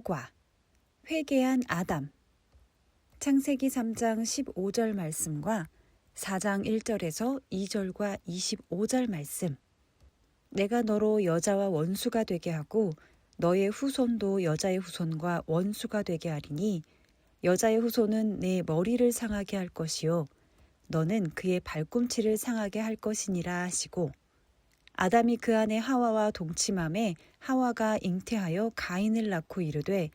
결과 회개한 아담. 창세기 3장 15절 말씀과 4장 1절에서 2절과 25절 말씀. 내가 너로 여자와 원수가 되게 하고 너의 후손도 여자의 후손과 원수가 되게 하리니 여자의 후손은 내 머리를 상하게 할 것이요 너는 그의 발꿈치를 상하게 할 것이니라 하시고, 아담이 그 안에 하와와 동침함에 하와가 잉태하여 가인을 낳고 이르되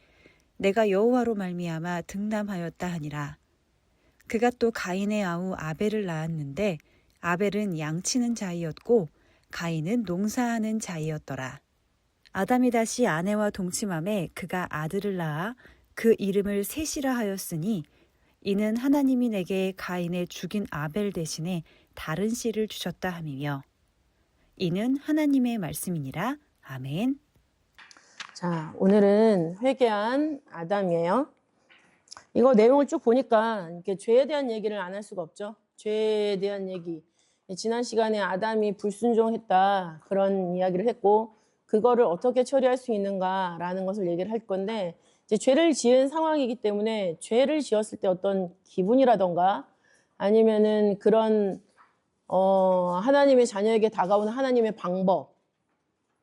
내가 여호와로 말미암아 득남하였다 하니라. 그가 또 가인의 아우 아벨을 낳았는데 아벨은 양치는 자이었고 가인은 농사하는 자이었더라. 아담이 다시 아내와 동침함에 그가 아들을 낳아 그 이름을 셋이라 하였으니 이는 하나님이 내게 가인의 죽인 아벨 대신에 다른 씨를 주셨다 함이며 이는 하나님의 말씀이니라. 아멘. 자, 오늘은 회개한 아담이에요. 이거 내용을 쭉 보니까 이렇게 죄에 대한 얘기를 안 할 수가 없죠. 죄에 대한 얘기. 지난 시간에 아담이 불순종했다 그런 이야기를 했고 그거를 어떻게 처리할 수 있는가라는 것을 얘기를 할 건데, 이제 죄를 지은 상황이기 때문에 죄를 지었을 때 어떤 기분이라던가 아니면은 그런 하나님의 자녀에게 다가오는 하나님의 방법,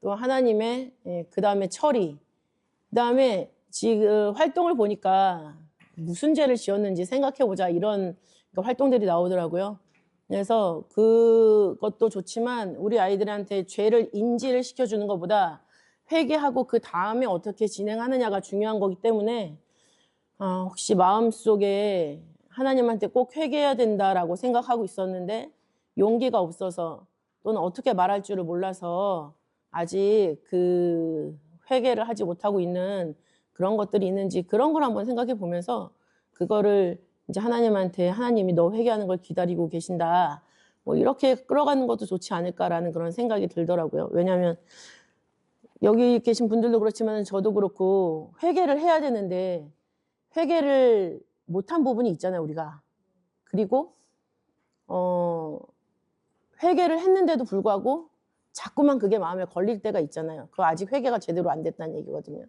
또 하나님의 그 다음에 처리, 그 다음에 지금 활동을 보니까 무슨 죄를 지었는지 생각해보자 이런 활동들이 나오더라고요. 그래서 그것도 좋지만 우리 아이들한테 죄를 인지를 시켜주는 것보다 회개하고 그 다음에 어떻게 진행하느냐가 중요한 거기 때문에 혹시 마음속에 하나님한테 꼭 회개해야 된다라고 생각하고 있었는데 용기가 없어서 또는 어떻게 말할 줄을 몰라서 아직 그 회개를 하지 못하고 있는 그런 것들이 있는지 그런 걸 한번 생각해 보면서 그거를 이제 하나님한테 하나님이 너 회개하는 걸 기다리고 계신다 뭐 이렇게 끌어가는 것도 좋지 않을까라는 그런 생각이 들더라고요. 왜냐하면 여기 계신 분들도 그렇지만 저도 그렇고 회개를 해야 되는데 회개를 못한 부분이 있잖아요, 우리가. 그리고 회개를 했는데도 불구하고 자꾸만 그게 마음에 걸릴 때가 있잖아요. 그거 아직 회개가 제대로 안 됐다는 얘기거든요.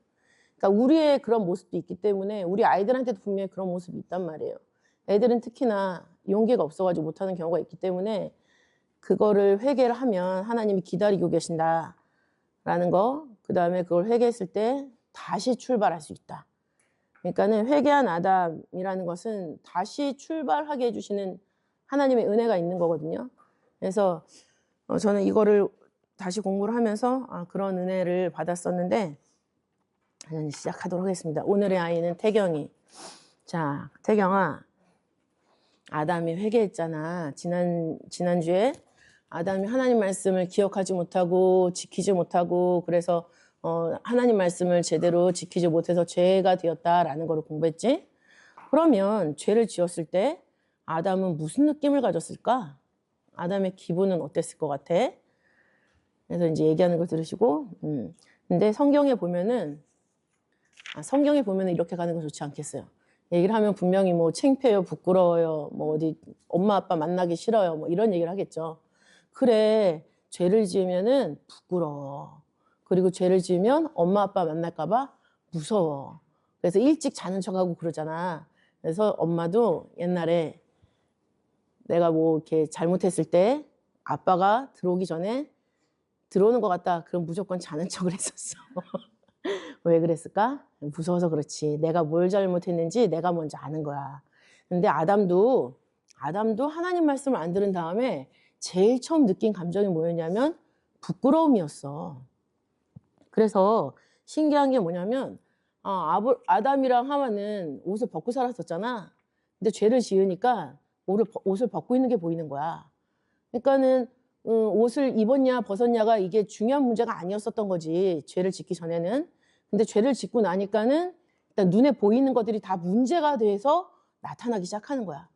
그러니까 우리의 그런 모습도 있기 때문에 우리 아이들한테도 분명히 그런 모습이 있단 말이에요. 애들은 특히나 용기가 없어가지고 못하는 경우가 있기 때문에 그거를 회개를 하면 하나님이 기다리고 계신다라는 거, 그 다음에 그걸 회개했을 때 다시 출발할 수 있다. 그러니까는 회개한 아담이라는 것은 다시 출발하게 해주시는 하나님의 은혜가 있는 거거든요. 그래서 저는 이거를 다시 공부를 하면서 그런 은혜를 받았었는데 시작하도록 하겠습니다. 오늘의 아이는 태경이. 자, 태경아, 아담이 회개했잖아. 지난주에 아담이 하나님 말씀을 기억하지 못하고 지키지 못하고 그래서 하나님 말씀을 제대로 지키지 못해서 죄가 되었다라는 걸 공부했지. 그러면 죄를 지었을 때 아담은 무슨 느낌을 가졌을까? 아담의 기분은 어땠을 것 같아? 그래서 이제 얘기하는 걸 들으시고 근데 성경에 보면은 이렇게 가는 건 좋지 않겠어요. 얘기를 하면 분명히 뭐 창피해요, 부끄러워요, 뭐 어디 엄마 아빠 만나기 싫어요, 뭐 이런 얘기를 하겠죠. 그래, 죄를 지으면은 부끄러워. 그리고 죄를 지으면 엄마 아빠 만날까 봐 무서워. 그래서 일찍 자는 척하고 그러잖아. 그래서 엄마도 옛날에 내가 뭐 이렇게 잘못했을 때 아빠가 들어오기 전에 들어오는 것 같다. 그럼 무조건 자는 척을 했었어. 왜 그랬을까? 무서워서 그렇지. 내가 뭘 잘못했는지 내가 먼저 아는 거야. 근데 아담도 하나님 말씀을 안 들은 다음에 제일 처음 느낀 감정이 뭐였냐면 부끄러움이었어. 그래서 신기한 게 뭐냐면 아담이랑 하와는 옷을 벗고 살았었잖아. 근데 죄를 지으니까 옷을 벗고 있는 게 보이는 거야. 그러니까는 옷을 입었냐 벗었냐가 이게 중요한 문제가 아니었었던 거지, 죄를 짓기 전에는. 근데 죄를 짓고 나니까는 일단 눈에 보이는 것들이 다 문제가 돼서 나타나기 시작하는 거야.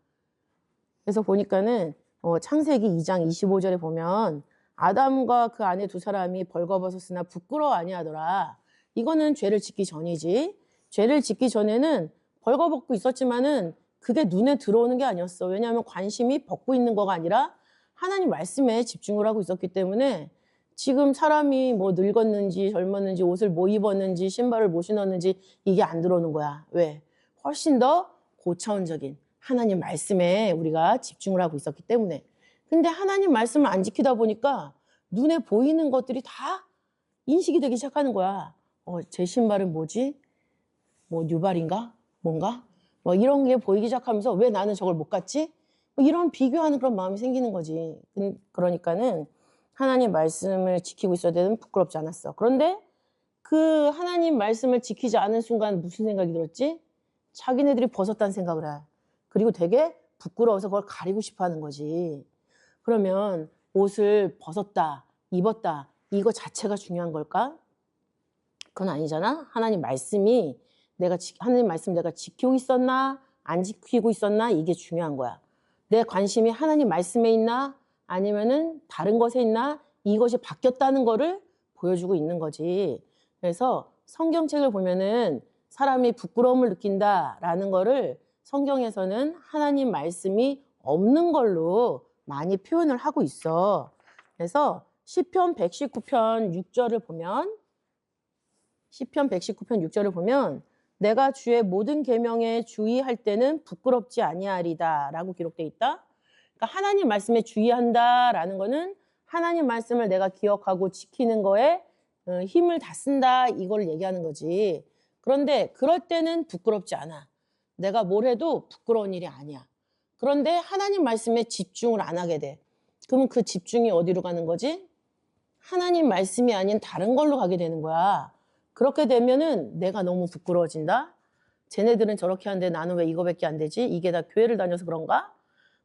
그래서 보니까는 창세기 2장 25절에 보면 아담과 그 아내 두 사람이 벌거벗었으나 부끄러워 아니하더라. 이거는 죄를 짓기 전이지. 죄를 짓기 전에는 벌거벗고 있었지만은 그게 눈에 들어오는 게 아니었어. 왜냐하면 관심이 벗고 있는 거가 아니라 하나님 말씀에 집중을 하고 있었기 때문에 지금 사람이 뭐 늙었는지 젊었는지 옷을 뭐 입었는지 신발을 뭐 신었는지 이게 안 들어오는 거야. 왜? 훨씬 더 고차원적인 하나님 말씀에 우리가 집중을 하고 있었기 때문에. 근데 하나님 말씀을 안 지키다 보니까 눈에 보이는 것들이 다 인식이 되기 시작하는 거야. 제 신발은 뭐지? 뭐 뉴발인가? 뭔가? 뭐 이런 게 보이기 시작하면서 왜 나는 저걸 못 갔지? 뭐 이런 비교하는 그런 마음이 생기는 거지. 그러니까는 하나님 말씀을 지키고 있어야 되는 부끄럽지 않았어. 그런데 그 하나님 말씀을 지키지 않은 순간 무슨 생각이 들었지? 자기네들이 벗었다는 생각을 해. 그리고 되게 부끄러워서 그걸 가리고 싶어 하는 거지. 그러면 옷을 벗었다, 입었다, 이거 자체가 중요한 걸까? 그건 아니잖아. 하나님 말씀이 하나님 말씀 내가 지키고 있었나, 안 지키고 있었나, 이게 중요한 거야. 내 관심이 하나님 말씀에 있나, 아니면은 다른 것에 있나, 이것이 바뀌었다는 거를 보여주고 있는 거지. 그래서 성경책을 보면은 사람이 부끄러움을 느낀다라는 거를 성경에서는 하나님 말씀이 없는 걸로 많이 표현을 하고 있어. 그래서 시편 119편 6절을 보면 시편 119편 6절을 보면 내가 주의 모든 계명에 주의할 때는 부끄럽지 아니하리다 라고 기록되어 있다. 그러니까 하나님 말씀에 주의한다라는 거는 하나님 말씀을 내가 기억하고 지키는 거에 힘을 다 쓴다 이걸 얘기하는 거지. 그런데 그럴 때는 부끄럽지 않아. 내가 뭘 해도 부끄러운 일이 아니야. 그런데 하나님 말씀에 집중을 안 하게 돼. 그러면 그 집중이 어디로 가는 거지? 하나님 말씀이 아닌 다른 걸로 가게 되는 거야. 그렇게 되면은 내가 너무 부끄러워진다. 쟤네들은 저렇게 하는데 나는 왜 이거밖에 안 되지? 이게 다 교회를 다녀서 그런가?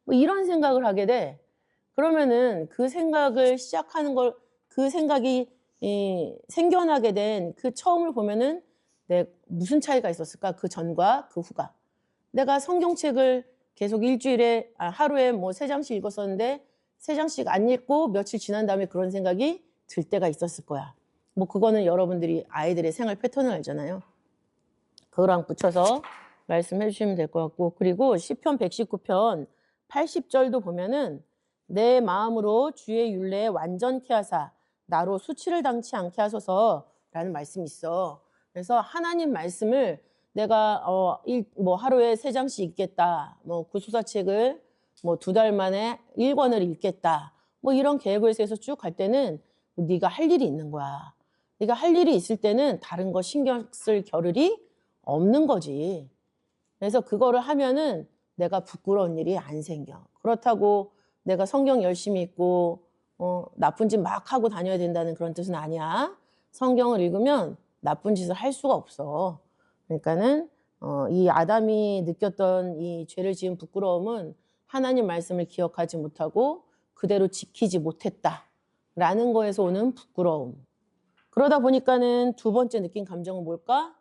뭐 이런 생각을 하게 돼. 그러면은 그 생각을 시작하는 걸, 그 생각이 생겨나게 된 그 처음을 보면은 무슨 차이가 있었을까? 그 전과 그 후가. 내가 성경책을 계속 하루에 뭐 3장씩 읽었었는데 3장씩 안 읽고 며칠 지난 다음에 그런 생각이 들 때가 있었을 거야. 뭐 그거는 여러분들이 아이들의 생활 패턴을 알잖아요. 그거랑 붙여서 말씀해 주시면 될 것 같고, 그리고 시편 119편 80절도 보면은 내 마음으로 주의 율례에 완전케 하사 나로 수치를 당치 않게 하소서라는 말씀이 있어. 그래서 하나님 말씀을 내가 뭐 하루에 3장씩 읽겠다. 뭐 구수사책을 뭐 2달 만에 1권을 읽겠다. 뭐 이런 계획을 세워서 쭉 갈 때는 네가 할 일이 있는 거야. 네가 할 일이 있을 때는 다른 거 신경 쓸 겨를이 없는 거지. 그래서 그거를 하면은 내가 부끄러운 일이 안 생겨. 그렇다고 내가 성경 열심히 읽고 나쁜 짓 막 하고 다녀야 된다는 그런 뜻은 아니야. 성경을 읽으면 나쁜 짓을 할 수가 없어. 그러니까는 이 아담이 느꼈던 이 죄를 지은 부끄러움은 하나님 말씀을 기억하지 못하고 그대로 지키지 못했다라는 거에서 오는 부끄러움. 그러다 보니까는 두 번째 느낀 감정은 뭘까?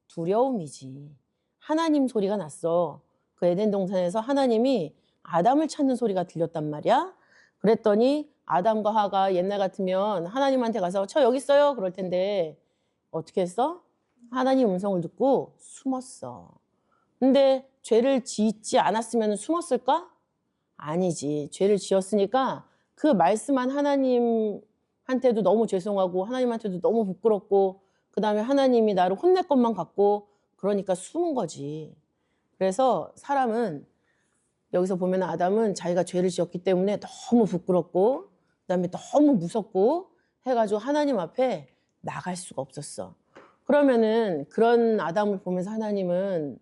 두려움이지. 하나님 소리가 났어. 그 에덴 동산에서 하나님이 아담을 찾는 소리가 들렸단 말이야. 그랬더니 아담과 하가 옛날 같으면 하나님한테 가서 저 여기 있어요 그럴 텐데 어떻게 했어? 하나님 음성을 듣고 숨었어. 근데 죄를 짓지 않았으면 숨었을까? 아니지. 죄를 지었으니까 그 말씀한 하나님한테도 너무 죄송하고 하나님한테도 너무 부끄럽고 그 다음에 하나님이 나를 혼낼 것만 같고 그러니까 숨은 거지. 그래서 사람은 여기서 보면 아담은 자기가 죄를 지었기 때문에 너무 부끄럽고 그 다음에 너무 무섭고 해가지고 하나님 앞에 나갈 수가 없었어. 그러면은 그런 아담을 보면서 하나님은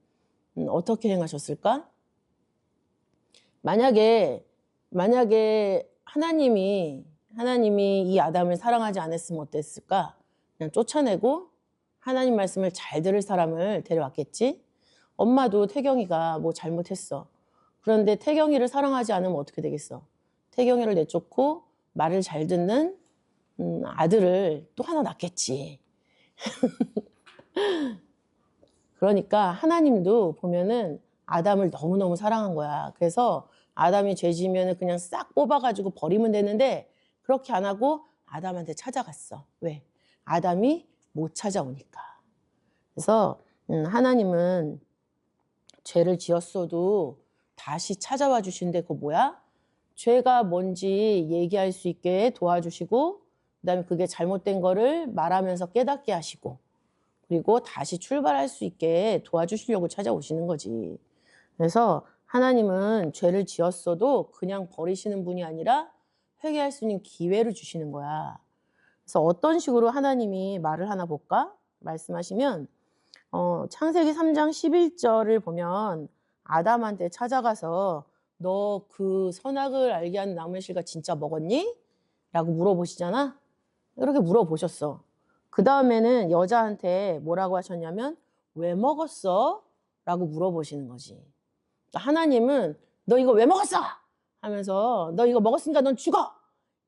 어떻게 행하셨을까? 만약에 하나님이 이 아담을 사랑하지 않았으면 어땠을까? 그냥 쫓아내고 하나님 말씀을 잘 들을 사람을 데려왔겠지? 엄마도 태경이가 뭐 잘못했어. 그런데 태경이를 사랑하지 않으면 어떻게 되겠어? 태경이를 내쫓고 말을 잘 듣는 아들을 또 하나 낳겠지. 그러니까 하나님도 보면은 아담을 너무너무 사랑한 거야. 그래서 아담이 죄 지으면 그냥 싹 뽑아가지고 버리면 되는데 그렇게 안 하고 아담한테 찾아갔어. 왜? 아담이 못 찾아오니까. 그래서 하나님은 죄를 지었어도 다시 찾아와 주시는데 그거 뭐야? 죄가 뭔지 얘기할 수 있게 도와주시고 그다음에 그게 잘못된 거를 말하면서 깨닫게 하시고 그리고 다시 출발할 수 있게 도와주시려고 찾아오시는 거지. 그래서 하나님은 죄를 지었어도 그냥 버리시는 분이 아니라 회개할 수 있는 기회를 주시는 거야. 그래서 어떤 식으로 하나님이 말을 하나 볼까? 말씀하시면 창세기 3장 11절을 보면 아담한테 찾아가서 너 그 선악을 알게 하는 나무의 실과 진짜 먹었니? 라고 물어보시잖아. 이렇게 물어보셨어. 그 다음에는 여자한테 뭐라고 하셨냐면 왜 먹었어? 라고 물어보시는 거지. 그러니까 하나님은 너 이거 왜 먹었어? 하면서 너 이거 먹었으니까 넌 죽어!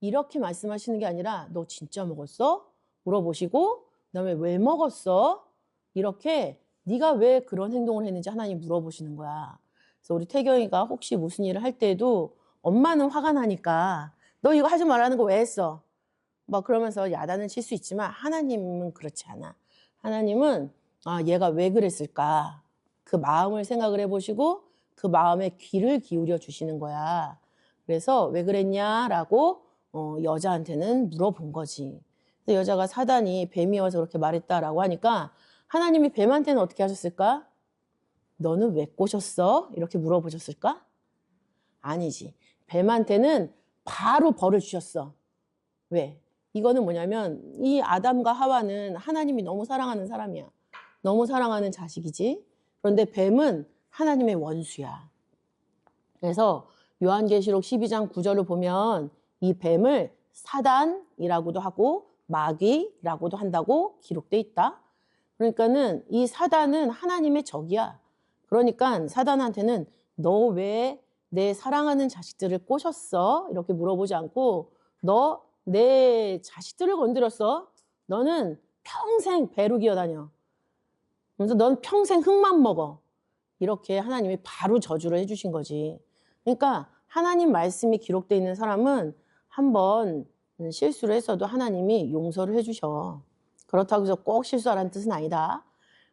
이렇게 말씀하시는 게 아니라 너 진짜 먹었어? 물어보시고 그다음에 왜 먹었어? 이렇게 네가 왜 그런 행동을 했는지 하나님 물어보시는 거야. 그래서 우리 태경이가 혹시 무슨 일을 할 때에도 엄마는 화가 나니까 너 이거 하지 말라는 거 왜 했어? 막 그러면서 야단을 칠 수 있지만 하나님은 그렇지 않아. 하나님은 얘가 왜 그랬을까? 그 마음을 생각을 해보시고 그 마음에 귀를 기울여 주시는 거야. 그래서 왜 그랬냐라고 여자한테는 물어본 거지. 그래서 여자가 사단이 뱀이 와서 그렇게 말했다라고 하니까 하나님이 뱀한테는 어떻게 하셨을까? 너는 왜 꼬셨어? 이렇게 물어보셨을까? 아니지. 뱀한테는 바로 벌을 주셨어. 왜? 이거는 뭐냐면 이 아담과 하와는 하나님이 너무 사랑하는 사람이야. 너무 사랑하는 자식이지. 그런데 뱀은 하나님의 원수야. 그래서 요한계시록 12장 9절을 보면 이 뱀을 사단이라고도 하고 마귀라고도 한다고 기록돼 있다. 그러니까는 이 사단은 하나님의 적이야. 그러니까 사단한테는 너 왜 내 사랑하는 자식들을 꼬셨어? 이렇게 물어보지 않고 너 내 자식들을 건드렸어? 너는 평생 배로 기어다녀. 그래서 넌 평생 흙만 먹어. 이렇게 하나님이 바로 저주를 해주신 거지. 그러니까 하나님 말씀이 기록되어 있는 사람은 한번 실수를 했어도 하나님이 용서를 해주셔. 그렇다고 해서 꼭 실수하라는 뜻은 아니다.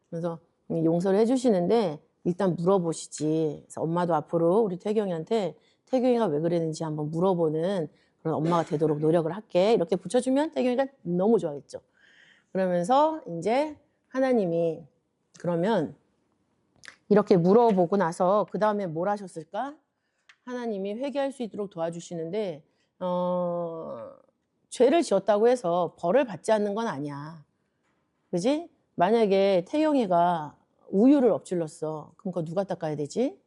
그래서 용서를 해주시는데 일단 물어보시지. 그래서 엄마도 앞으로 우리 태경이한테 태경이가 왜 그랬는지 한번 물어보는 그런 엄마가 되도록 노력을 할게. 이렇게 붙여주면 태경이가 너무 좋아했죠. 그러면서 이제 하나님이 그러면 이렇게 물어보고 나서 그 다음에 뭘 하셨을까? 하나님이 회개할 수 있도록 도와주시는데 죄를 지었다고 해서 벌을 받지 않는 건 아니야. 그지? 만약에 태경이가 우유를 엎질렀어. 그럼 그거 누가 닦아야 되지?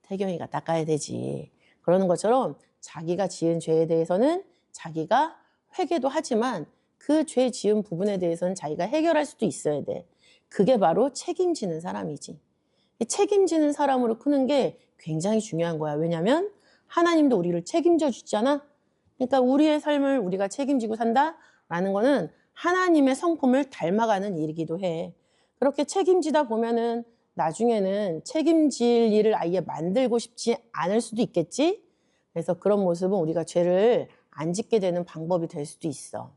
태경이가 닦아야 되지. 그러는 것처럼 자기가 지은 죄에 대해서는 자기가 회개도 하지만 그 죄 지은 부분에 대해서는 자기가 해결할 수도 있어야 돼. 그게 바로 책임지는 사람이지. 책임지는 사람으로 크는 게 굉장히 중요한 거야. 왜냐하면 하나님도 우리를 책임져 주잖아. 그러니까 우리의 삶을 우리가 책임지고 산다라는 거는 하나님의 성품을 닮아가는 일이기도 해. 그렇게 책임지다 보면은 나중에는 책임질 일을 아예 만들고 싶지 않을 수도 있겠지. 그래서 그런 모습은 우리가 죄를 안 짓게 되는 방법이 될 수도 있어.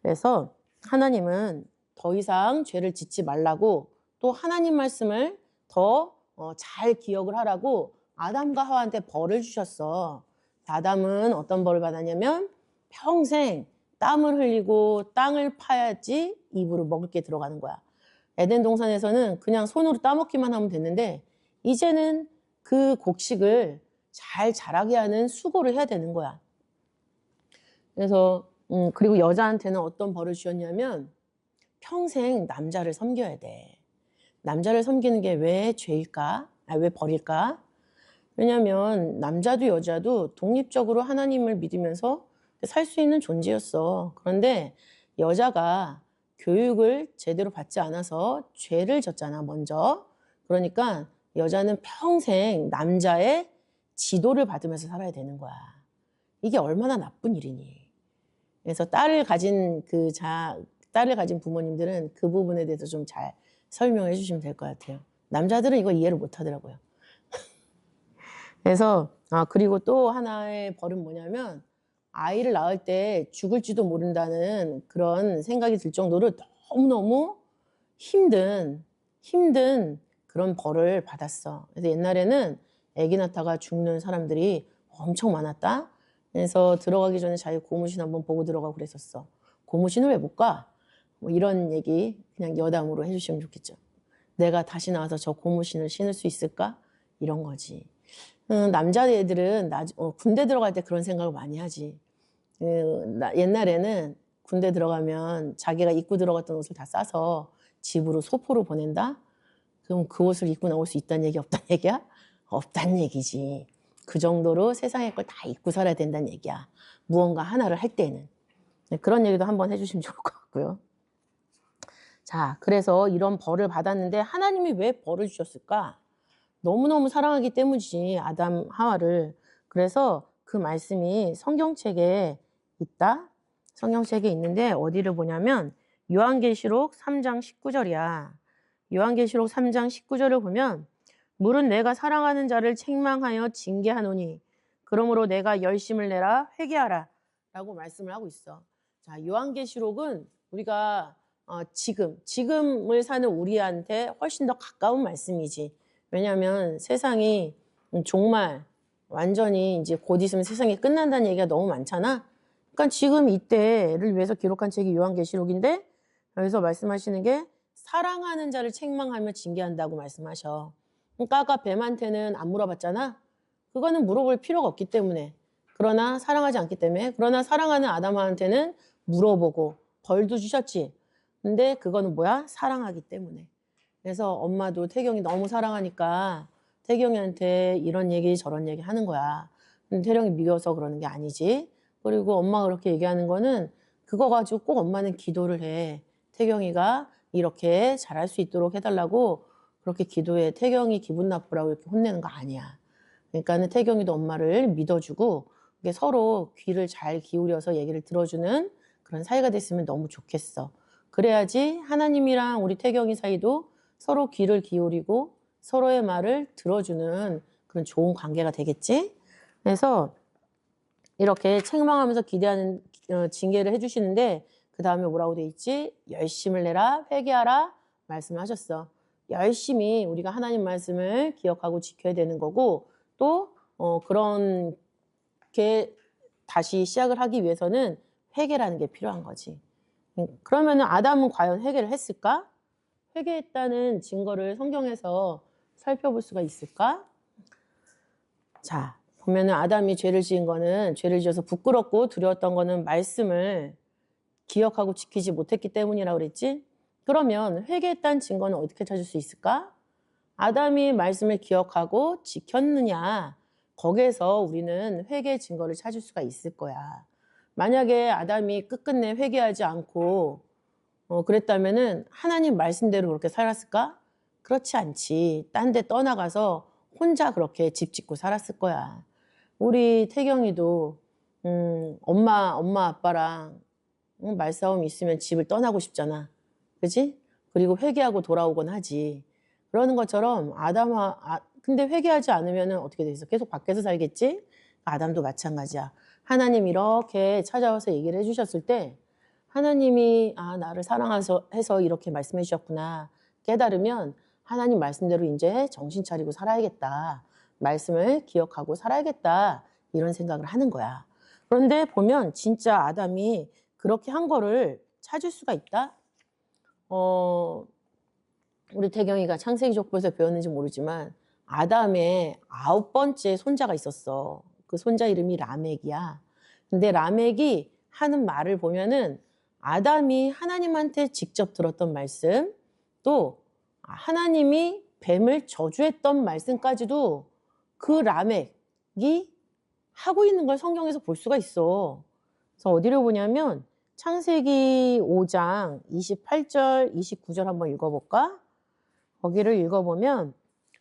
그래서 하나님은 더 이상 죄를 짓지 말라고 또 하나님 말씀을 더 잘 기억을 하라고 아담과 하와한테 벌을 주셨어. 아담은 어떤 벌을 받았냐면 평생 땀을 흘리고 땅을 파야지 입으로 먹을 게 들어가는 거야. 에덴 동산에서는 그냥 손으로 따먹기만 하면 됐는데 이제는 그 곡식을 잘 자라게 하는 수고를 해야 되는 거야. 그래서 그리고 여자한테는 어떤 벌을 주셨냐면 평생 남자를 섬겨야 돼. 남자를 섬기는 게 왜 죄일까? 왜 벌일까? 왜냐하면 남자도 여자도 독립적으로 하나님을 믿으면서 살 수 있는 존재였어. 그런데 여자가 교육을 제대로 받지 않아서 죄를 졌잖아, 먼저. 그러니까 여자는 평생 남자의 지도를 받으면서 살아야 되는 거야. 이게 얼마나 나쁜 일이니. 그래서 딸을 가진 부모님들은 그 부분에 대해서 좀 잘 설명해 주시면 될 것 같아요. 남자들은 이거 이해를 못 하더라고요. 그래서 그리고 또 하나의 벌은 뭐냐면 아이를 낳을 때 죽을지도 모른다는 그런 생각이 들 정도로 너무너무 힘든 그런 벌을 받았어. 그래서 옛날에는 아기 낳다가 죽는 사람들이 엄청 많았다. 그래서 들어가기 전에 자기 고무신 한번 보고 들어가고 그랬었어. 고무신을 왜 못 가? 뭐 이런 얘기 그냥 여담으로 해주시면 좋겠죠. 내가 다시 나와서 저 고무신을 신을 수 있을까? 이런 거지. 남자애들은 군대 들어갈 때 그런 생각을 많이 하지. 옛날에는 군대 들어가면 자기가 입고 들어갔던 옷을 다 싸서 집으로 소포로 보낸다? 그럼 그 옷을 입고 나올 수 있다는 얘기 없다는 얘기야? 없다는 얘기지. 그 정도로 세상의 걸 다 입고 살아야 된다는 얘기야. 무언가 하나를 할 때는. 그런 얘기도 한번 해주시면 좋을 것 같고요. 자, 그래서 이런 벌을 받았는데 하나님이 왜 벌을 주셨을까? 너무너무 사랑하기 때문이지, 아담, 하와를. 그래서 그 말씀이 성경책에 있다. 성경책에 있는데 어디를 보냐면 요한계시록 3장 19절이야. 요한계시록 3장 19절을 보면 물은 내가 사랑하는 자를 책망하여 징계하노니 그러므로 내가 열심을 내라 회개하라 라고 말씀을 하고 있어. 자, 요한계시록은 우리가 지금을 사는 우리한테 훨씬 더 가까운 말씀이지. 왜냐하면 세상이 정말 완전히 이제 곧 있으면 세상이 끝난다는 얘기가 너무 많잖아. 그러니까 지금 이때를 위해서 기록한 책이 요한계시록인데 여기서 말씀하시는 게 사랑하는 자를 책망하며 징계한다고 말씀하셔. 그러니까 아까 뱀한테는 안 물어봤잖아. 그거는 물어볼 필요가 없기 때문에. 그러나 사랑하지 않기 때문에. 그러나 사랑하는 아담한테는 물어보고 벌도 주셨지. 근데 그거는 뭐야? 사랑하기 때문에. 그래서 엄마도 태경이 너무 사랑하니까 태경이한테 이런 얘기 저런 얘기 하는 거야. 근데 태경이 미워서 그러는 게 아니지. 그리고 엄마가 그렇게 얘기하는 거는 그거 가지고 꼭 엄마는 기도를 해. 태경이가 이렇게 잘할 수 있도록 해달라고 그렇게 기도해. 태경이 기분 나쁘라고 이렇게 혼내는 거 아니야. 그러니까는 태경이도 엄마를 믿어주고 이게 서로 귀를 잘 기울여서 얘기를 들어주는 그런 사이가 됐으면 너무 좋겠어. 그래야지 하나님이랑 우리 태경이 사이도 서로 귀를 기울이고 서로의 말을 들어주는 그런 좋은 관계가 되겠지. 그래서 이렇게 책망하면서 기대하는 징계를 해주시는데 그 다음에 뭐라고 돼 있지? 열심을 내라 회개하라 말씀하셨어. 열심히 우리가 하나님 말씀을 기억하고 지켜야 되는 거고 또 그렇게 다시 시작을 하기 위해서는 회개라는 게 필요한 거지. 그러면 아담은 과연 회개를 했을까? 회개했다는 증거를 성경에서 살펴볼 수가 있을까? 자, 보면은 아담이 죄를 지은 거는 죄를 지어서 부끄럽고 두려웠던 거는 말씀을 기억하고 지키지 못했기 때문이라고 그랬지? 그러면 회개했다는 증거는 어떻게 찾을 수 있을까? 아담이 말씀을 기억하고 지켰느냐? 거기에서 우리는 회개의 증거를 찾을 수가 있을 거야. 만약에 아담이 끝끝내 회개하지 않고 그랬다면은 하나님 말씀대로 그렇게 살았을까? 그렇지 않지. 딴 데 떠나가서 혼자 그렇게 집 짓고 살았을 거야. 우리 태경이도 엄마 아빠랑 말싸움 있으면 집을 떠나고 싶잖아. 그지? 그리고 회개하고 돌아오곤 하지. 그러는 것처럼 근데 회개하지 않으면 어떻게 돼 있어? 계속 밖에서 살겠지? 아담도 마찬가지야. 하나님 이렇게 찾아와서 얘기를 해주셨을 때 하나님이 나를 사랑해서 이렇게 말씀해 주셨구나 깨달으면 하나님 말씀대로 이제 정신 차리고 살아야겠다. 말씀을 기억하고 살아야겠다. 이런 생각을 하는 거야. 그런데 보면 진짜 아담이 그렇게 한 거를 찾을 수가 있다. 우리 태경이가 창세기 족보에서 배웠는지 모르지만 아담의 9번째 손자가 있었어. 그 손자 이름이 라멕이야. 근데 라멕이 하는 말을 보면은 아담이 하나님한테 직접 들었던 말씀, 또 하나님이 뱀을 저주했던 말씀까지도 그 라멕이 하고 있는 걸 성경에서 볼 수가 있어. 그래서 어디를 보냐면 창세기 5장 28절, 29절 한번 읽어볼까? 거기를 읽어보면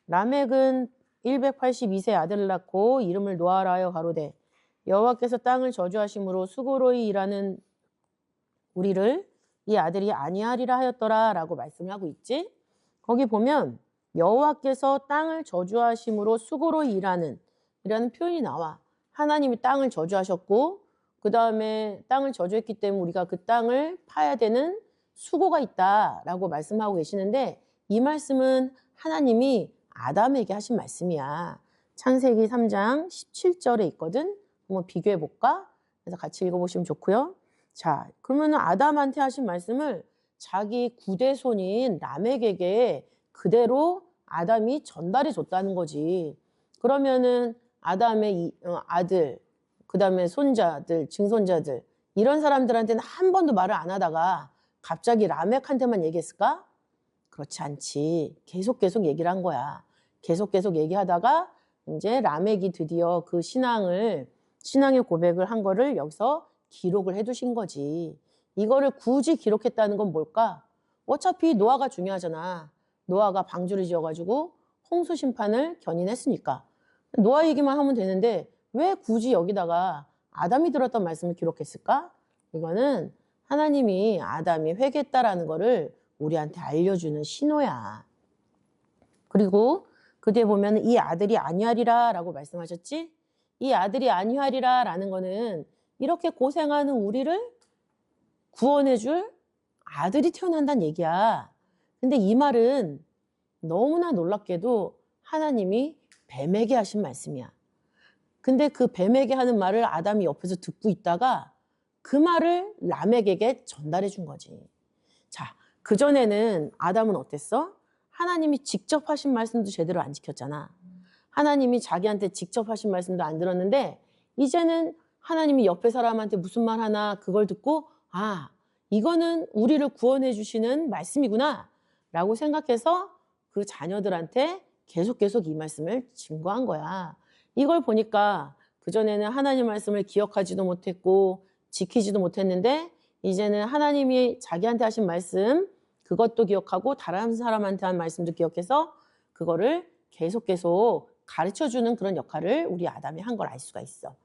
라멕은 182세 아들을 낳고 이름을 노아라 하여 가로되 여호와께서 땅을 저주하심으로 수고로이 일하는 우리를 이 아들이 아니하리라 하였더라 라고 말씀을 하고 있지. 거기 보면 여호와께서 땅을 저주하심으로 수고로이 일하는 이라는 표현이 나와. 하나님이 땅을 저주하셨고 그 다음에 땅을 저주했기 때문에 우리가 그 땅을 파야 되는 수고가 있다라고 말씀하고 계시는데 이 말씀은 하나님이 아담에게 하신 말씀이야. 창세기 3장 17절에 있거든. 한번 비교해 볼까? 그래서 같이 읽어보시면 좋고요. 자, 그러면 아담한테 하신 말씀을 자기 구대손인 라멕에게 그대로 아담이 전달해 줬다는 거지. 그러면은 아담의 아들, 그 다음에 손자들, 증손자들 이런 사람들한테는 한 번도 말을 안 하다가 갑자기 라멕한테만 얘기했을까? 그렇지 않지. 계속 얘기를 한 거야. 계속 얘기하다가 이제 라멕이 드디어 그 신앙의 고백을 한 거를 여기서 기록을 해두신 거지. 이거를 굳이 기록했다는 건 뭘까? 어차피 노아가 중요하잖아. 노아가 방주를 지어가지고 홍수 심판을 견인했으니까. 노아 얘기만 하면 되는데 왜 굳이 여기다가 아담이 들었던 말씀을 기록했을까? 이거는 하나님이 아담이 회개했다라는 거를 우리한테 알려주는 신호야. 그리고 그 뒤에 보면 이 아들이 아니하리라 라고 말씀하셨지? 이 아들이 아니하리라 라는 거는 이렇게 고생하는 우리를 구원해줄 아들이 태어난다는 얘기야. 근데 이 말은 너무나 놀랍게도 하나님이 뱀에게 하신 말씀이야. 근데 그 뱀에게 하는 말을 아담이 옆에서 듣고 있다가 그 말을 라멕에게 전달해 준 거지. 자, 그전에는 아담은 어땠어? 하나님이 직접 하신 말씀도 제대로 안 지켰잖아. 하나님이 자기한테 직접 하신 말씀도 안 들었는데 이제는 하나님이 옆에 사람한테 무슨 말 하나 그걸 듣고 아, 이거는 우리를 구원해 주시는 말씀이구나 라고 생각해서 그 자녀들한테 계속 이 말씀을 증거한 거야. 이걸 보니까 그전에는 하나님 말씀을 기억하지도 못했고 지키지도 못했는데 이제는 하나님이 자기한테 하신 말씀 그것도 기억하고 다른 사람한테 한 말씀도 기억해서 그거를 계속 가르쳐주는 그런 역할을 우리 아담이 한 걸 알 수가 있어.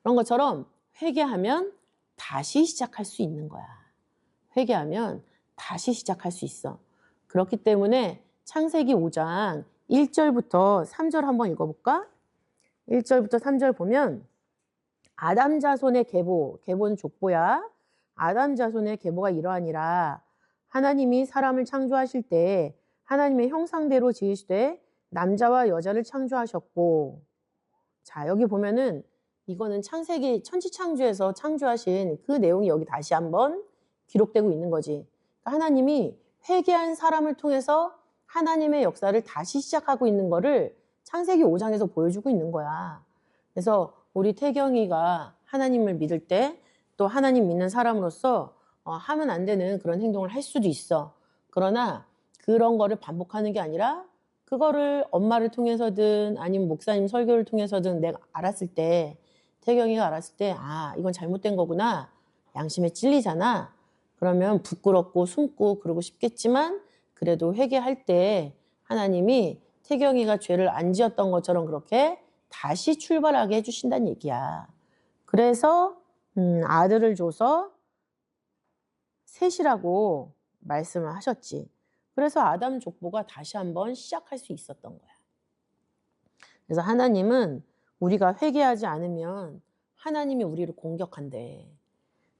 그런 것처럼 회개하면 다시 시작할 수 있는 거야. 회개하면 다시 시작할 수 있어. 그렇기 때문에 창세기 5장 1절부터 3절 한번 읽어볼까? 1절부터 3절 보면 아담 자손의 계보는 족보야. 아담 자손의 계보가 이러하니라. 하나님이 사람을 창조하실 때 하나님의 형상대로 지으시되 남자와 여자를 창조하셨고. 자, 여기 보면은 이거는 창세기 천지창조에서 창조하신 그 내용이 여기 다시 한번 기록되고 있는 거지. 그러니까 하나님이 회개한 사람을 통해서 하나님의 역사를 다시 시작하고 있는 거를 창세기 5장에서 보여주고 있는 거야. 그래서 우리 태경이가 하나님을 믿을 때 또 하나님 믿는 사람으로서 하면 안 되는 그런 행동을 할 수도 있어. 그러나 그런 거를 반복하는 게 아니라 그거를 엄마를 통해서든 아니면 목사님 설교를 통해서든 내가 알았을 때 태경이가 알았을 때 아, 이건 잘못된 거구나. 양심에 찔리잖아. 그러면 부끄럽고 숨고 그러고 싶겠지만 그래도 회개할 때 하나님이 태경이가 죄를 안 지었던 것처럼 그렇게 다시 출발하게 해주신다는 얘기야. 그래서 아들을 줘서 셋이라고 말씀을 하셨지. 그래서 아담 족보가 다시 한번 시작할 수 있었던 거야. 그래서 하나님은 우리가 회개하지 않으면 하나님이 우리를 공격한대.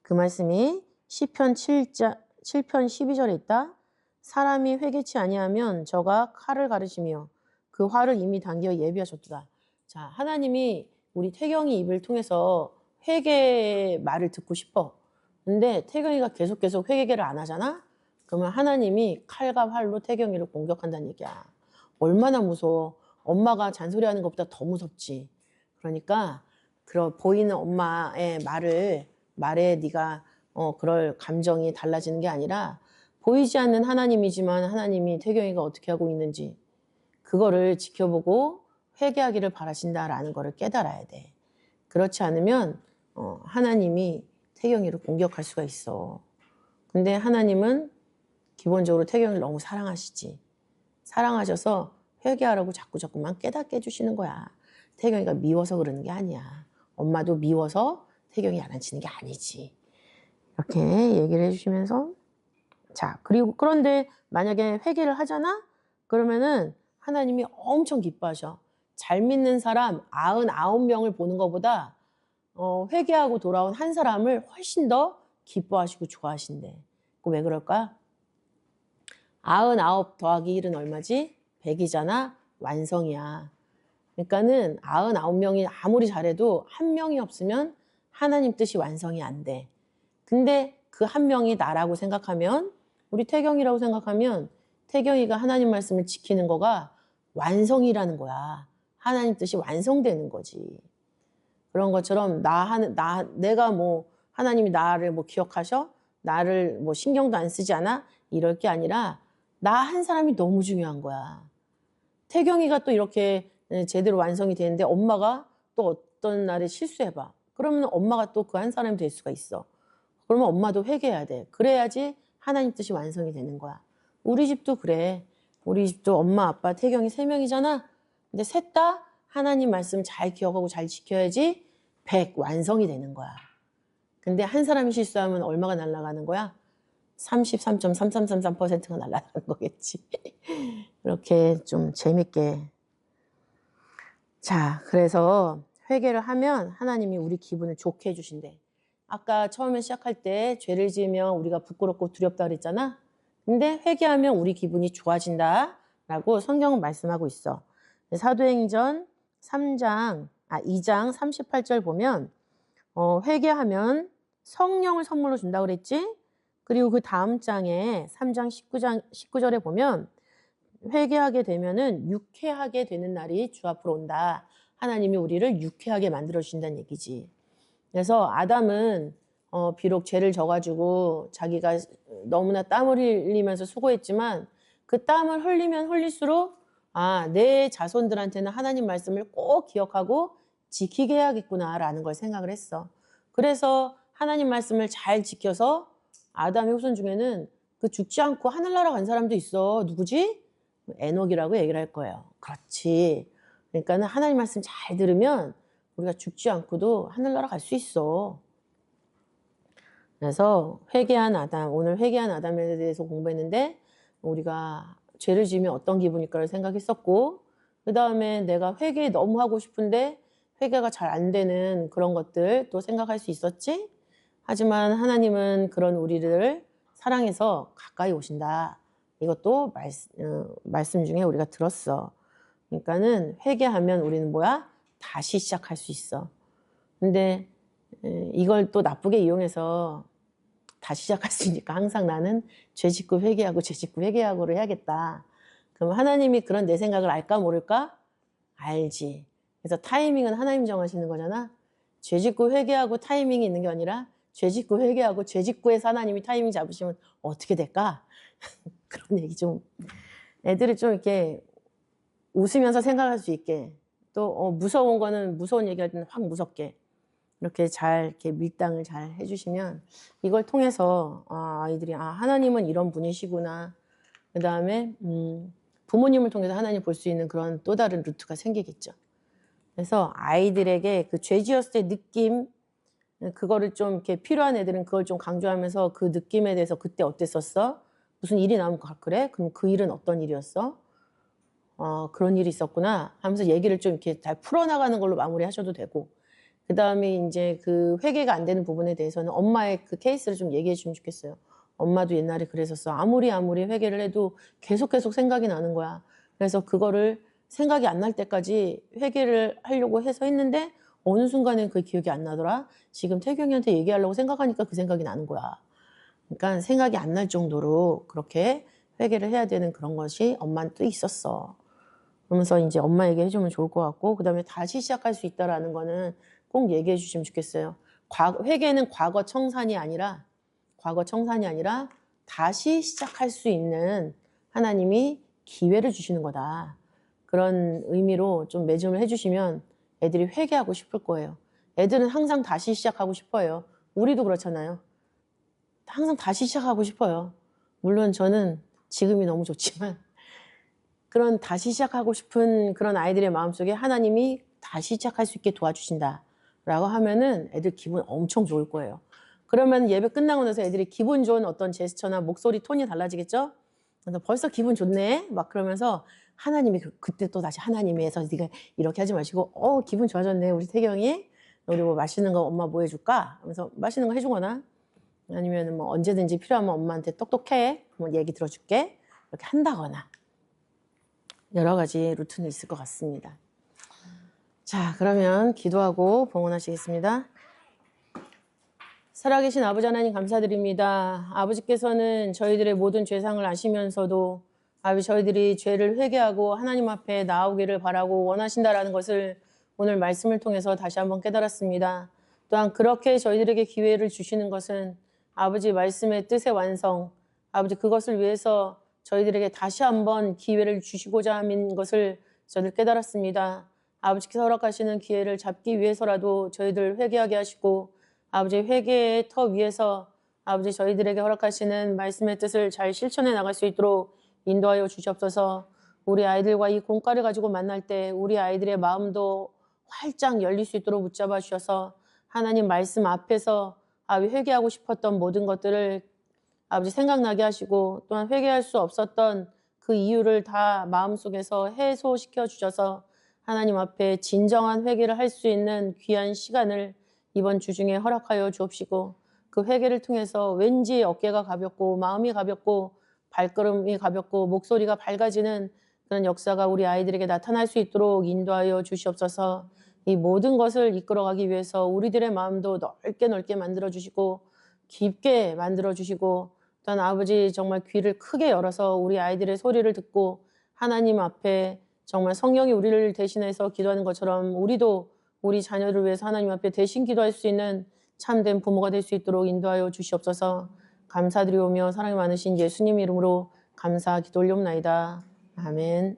그 말씀이 시편 7편 12절에 있다. 사람이 회개치 아니하면 저가 칼을 가르시며 그 화를 이미 당겨 예비하셨도다. 자, 하나님이 우리 태경이 입을 통해서 회개 말을 듣고 싶어. 근데 태경이가 계속 회개를 안 하잖아? 그러면 하나님이 칼과 활로 태경이를 공격한다는 얘기야. 얼마나 무서워. 엄마가 잔소리하는 것보다 더 무섭지. 그러니까 보이는 엄마의 말에 네가 그럴 감정이 달라지는 게 아니라 보이지 않는 하나님이지만 하나님이 태경이가 어떻게 하고 있는지 그거를 지켜보고 회개하기를 바라신다라는 거를 깨달아야 돼. 그렇지 않으면 하나님이 태경이를 공격할 수가 있어. 근데 하나님은 기본적으로 태경이를 너무 사랑하시지. 사랑하셔서 회개하라고 자꾸만 깨닫게 해주시는 거야. 태경이가 미워서 그러는 게 아니야. 엄마도 미워서 태경이 야단치는 게 아니지. 이렇게 얘기를 해주시면서 자, 그런데 만약에 회개를 하잖아? 그러면은 하나님이 엄청 기뻐하셔. 잘 믿는 사람 99명을 보는 것보다 회개하고 돌아온 한 사람을 훨씬 더 기뻐하시고 좋아하신대. 왜 그럴까? 99 더하기 1은 얼마지? 100이잖아? 완성이야. 그러니까는 99명이 아무리 잘해도 한 명이 없으면 하나님 뜻이 완성이 안 돼. 근데 그 한 명이 나라고 생각하면, 우리 태경이라고 생각하면 태경이가 하나님 말씀을 지키는 거가 완성이라는 거야. 하나님 뜻이 완성되는 거지. 그런 것처럼 내가 뭐 하나님이 나를 뭐 기억하셔? 나를 뭐 신경도 안 쓰지 않아? 이럴 게 아니라 나 한 사람이 너무 중요한 거야. 태경이가 또 이렇게 제대로 완성이 되는데 엄마가 또 어떤 날에 실수해봐. 그러면 엄마가 또 그 한 사람이 될 수가 있어. 그러면 엄마도 회개해야 돼. 그래야지 하나님 뜻이 완성이 되는 거야. 우리 집도 그래. 우리 집도 엄마, 아빠, 태경이 3명이잖아. 근데 셋 다 하나님 말씀 잘 기억하고 잘 지켜야지 100 완성이 되는 거야. 근데 한 사람이 실수하면 얼마가 날아가는 거야? 33.3333%가 날아가는 거겠지. 이렇게 좀 재밌게. 자, 그래서 회개를 하면 하나님이 우리 기분을 좋게 해주신대. 아까 처음에 시작할 때 죄를 지으면 우리가 부끄럽고 두렵다 그랬잖아. 근데 회개하면 우리 기분이 좋아진다 라고 성경은 말씀하고 있어. 사도행전 2장 38절 보면 회개하면 성령을 선물로 준다 그랬지. 그리고 그 다음 장에 3장 19절에 보면 회개하게 되면은 유쾌하게 되는 날이 주 앞으로 온다. 하나님이 우리를 유쾌하게 만들어 주신다는 얘기지. 그래서 아담은 비록 죄를 져가지고 자기가 너무나 땀을 흘리면서 수고했지만 그 땀을 흘리면 흘릴수록 내 자손들한테는 하나님 말씀을 꼭 기억하고 지키게 해야겠구나라는 걸 생각을 했어. 그래서 하나님 말씀을 잘 지켜서 아담의 후손 중에는 그 죽지 않고 하늘나라 간 사람도 있어. 누구지? 에녹이라고 얘기를 할 거예요. 그렇지. 그러니까는 하나님 말씀 잘 들으면 우리가 죽지 않고도 하늘나라 갈 수 있어. 그래서 오늘 회개한 아담에 대해서 공부했는데 우리가 죄를 지으면 어떤 기분일까를 생각했었고 그 다음에 내가 회개 너무 하고 싶은데 회개가 잘 안 되는 그런 것들 또 생각할 수 있었지. 하지만 하나님은 그런 우리를 사랑해서 가까이 오신다. 이것도 말씀 중에 우리가 들었어. 그러니까는 회개하면 우리는 뭐야? 다시 시작할 수 있어. 근데 이걸 또 나쁘게 이용해서 다시 시작할 수 있으니까 항상 나는 죄 짓고 회개하고 죄 짓고 회개하고를 해야겠다. 그럼 하나님이 그런 내 생각을 알까 모를까? 알지. 그래서 타이밍은 하나님 정하시는 거잖아. 죄 짓고 회개하고 타이밍이 있는 게 아니라 죄 짓고 회개하고 죄 짓고 해서 하나님이 타이밍 잡으시면 어떻게 될까? 그런 얘기 좀 애들이 좀 이렇게 웃으면서 생각할 수 있게 또 무서운 거는 무서운 얘기할 때는 확 무섭게 이렇게 잘 이렇게 밀당을 잘 해주시면 이걸 통해서 아이들이 하나님은 이런 분이시구나. 그 다음에 부모님을 통해서 하나님 볼 수 있는 그런 또 다른 루트가 생기겠죠. 그래서 아이들에게 그 죄 지었을 때 느낌 그거를 좀 이렇게 필요한 애들은 그걸 좀 강조하면서 그 느낌에 대해서 그때 어땠었어? 무슨 일이 나오면 그래? 그럼 그 일은 어떤 일이었어? 그런 일이 있었구나 하면서 얘기를 좀 이렇게 잘 풀어나가는 걸로 마무리하셔도 되고 그 다음에 이제 그 회개가 안 되는 부분에 대해서는 엄마의 그 케이스를 좀 얘기해 주면 좋겠어요. 엄마도 옛날에 그랬었어. 아무리 회개를 해도 계속 생각이 나는 거야. 그래서 그거를 생각이 안 날 때까지 회개를 하려고 해서 했는데 어느 순간엔 그 기억이 안 나더라. 지금 태경이한테 얘기하려고 생각하니까 그 생각이 나는 거야. 그러니까 생각이 안 날 정도로 그렇게 회개를 해야 되는 그런 것이 엄마는 또 있었어. 그러면서 이제 엄마에게 해주면 좋을 것 같고 그 다음에 다시 시작할 수 있다라는 거는 꼭 얘기해 주시면 좋겠어요. 회개는 과거 청산이 아니라 다시 시작할 수 있는 하나님이 기회를 주시는 거다. 그런 의미로 좀 매점을 해주시면 애들이 회개하고 싶을 거예요. 애들은 항상 다시 시작하고 싶어요. 우리도 그렇잖아요. 항상 다시 시작하고 싶어요. 물론 저는 지금이 너무 좋지만 그런 다시 시작하고 싶은 그런 아이들의 마음속에 하나님이 다시 시작할 수 있게 도와주신다 라고 하면은 애들 기분 엄청 좋을 거예요. 그러면 예배 끝나고 나서 애들이 기분 좋은 어떤 제스처나 목소리 톤이 달라지겠죠? 그래서 벌써 기분 좋네? 막 그러면서 하나님이 그때 또 다시 하나님이 해서 네가 이렇게 하지 마시고 기분 좋아졌네 우리 태경이 우리 뭐 맛있는 거 엄마 뭐 해줄까? 하면서 맛있는 거 해주거나 아니면 뭐 언제든지 필요하면 엄마한테 똑똑해 뭐 얘기 들어줄게 이렇게 한다거나 여러 가지 루트는 있을 것 같습니다. 자, 그러면 기도하고 봉헌하시겠습니다. 살아계신 아버지 하나님 감사드립니다. 아버지께서는 저희들의 모든 죄상을 아시면서도 아버지 저희들이 죄를 회개하고 하나님 앞에 나오기를 바라고 원하신다라는 것을 오늘 말씀을 통해서 다시 한번 깨달았습니다. 또한 그렇게 저희들에게 기회를 주시는 것은 아버지 말씀의 뜻의 완성, 아버지 그것을 위해서 저희들에게 다시 한번 기회를 주시고자 하는 것을 저희들 깨달았습니다. 아버지께서 허락하시는 기회를 잡기 위해서라도 저희들 회개하게 하시고 아버지 회개의 터 위에서 아버지 저희들에게 허락하시는 말씀의 뜻을 잘 실천해 나갈 수 있도록 인도하여 주시옵소서. 우리 아이들과 이 공과를 가지고 만날 때 우리 아이들의 마음도 활짝 열릴 수 있도록 붙잡아 주셔서 하나님 말씀 앞에서 아버지 회개하고 싶었던 모든 것들을 아버지 생각나게 하시고 또한 회개할 수 없었던 그 이유를 다 마음속에서 해소시켜 주셔서 하나님 앞에 진정한 회개를 할 수 있는 귀한 시간을 이번 주 중에 허락하여 주옵시고 그 회개를 통해서 왠지 어깨가 가볍고 마음이 가볍고 발걸음이 가볍고 목소리가 밝아지는 그런 역사가 우리 아이들에게 나타날 수 있도록 인도하여 주시옵소서. 이 모든 것을 이끌어가기 위해서 우리들의 마음도 넓게 넓게 만들어 주시고 깊게 만들어 주시고 또한 아버지 정말 귀를 크게 열어서 우리 아이들의 소리를 듣고 하나님 앞에 정말 성령이 우리를 대신해서 기도하는 것처럼 우리도 우리 자녀를 위해서 하나님 앞에 대신 기도할 수 있는 참된 부모가 될 수 있도록 인도하여 주시옵소서. 감사드리오며 사랑이 많으신 예수님 이름으로 감사 기도 올려옵나이다. 아멘.